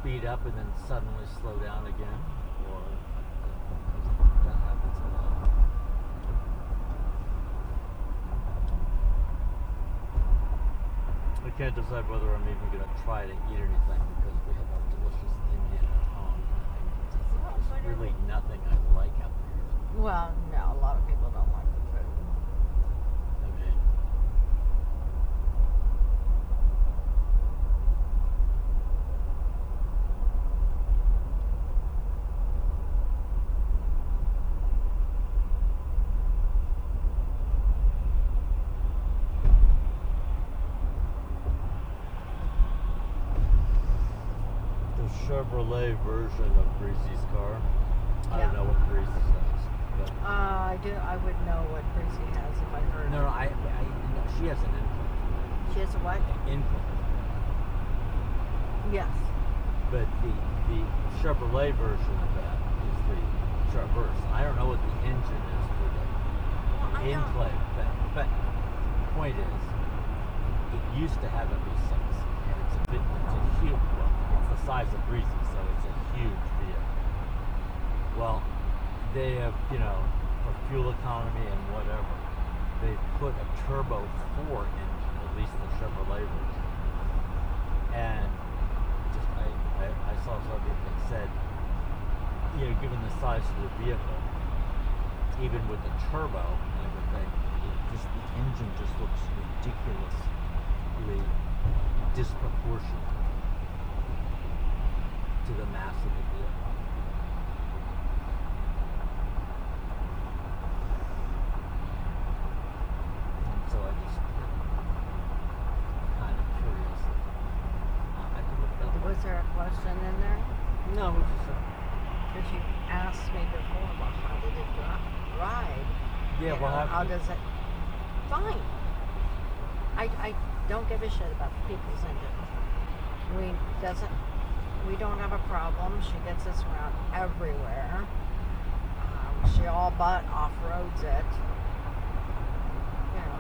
speed up and then suddenly slow down again, or that happens a lot. I can't decide whether I'm even going to try to eat anything because we have our delicious Indian at home. There's really nothing I like out here. Well, no, a lot of people don't like the food. I mean, the Chevrolet version of Breezy's car. I don't know what Breezy says, but I would know what Breezy has if I heard. no, no, she has an input. She has a what? Input. Yes. But the Chevrolet version of that is the Traverse. I don't know what the engine is for the enclave thing, but the point is, it used to have a V6, and it's a huge, well, it's the size of Breezy, so it's a huge vehicle. Well, they have, for fuel economy and whatever, they've put a turbo 4 engine, at least the Chevrolet version. And I saw something that said, given the size of the vehicle, even with the turbo and everything, the engine just looks ridiculously disproportionate to the mass of the vehicle. And so I just kind of curious if I could look that up. Was there a question in there? No, it was just Because you asked me before, well, how did it ride? yeah, well, How does it? Fine. I don't give a shit about people's engines. We don't have a problem. She gets us around everywhere. She all but off-roads it.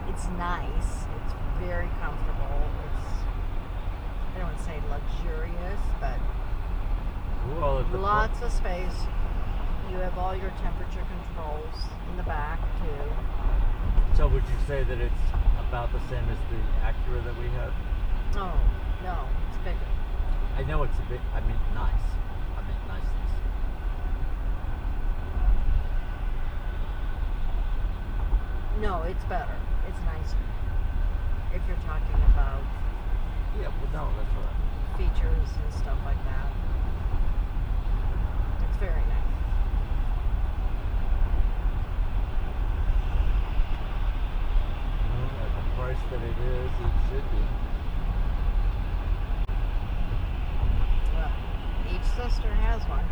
It's nice. It's very comfortable. I don't want to say luxurious, but lots of space. You have all your temperature controls in the back too. So would you say that it's about the same as the Acura that we have? Oh, no, it's bigger. I know it's a bit, nice. Niceness. No, it's better. It's nicer. If you're talking about Yeah, well, no, that's what features and stuff like that. It's very nice. at the price that it is, it should be. Well, each sister has one.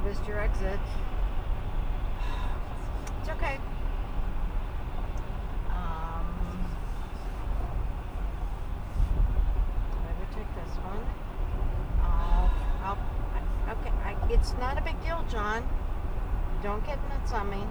Missed your exit. It's okay. Better take this one. Okay. It's not a big deal, John. Don't get nuts on me.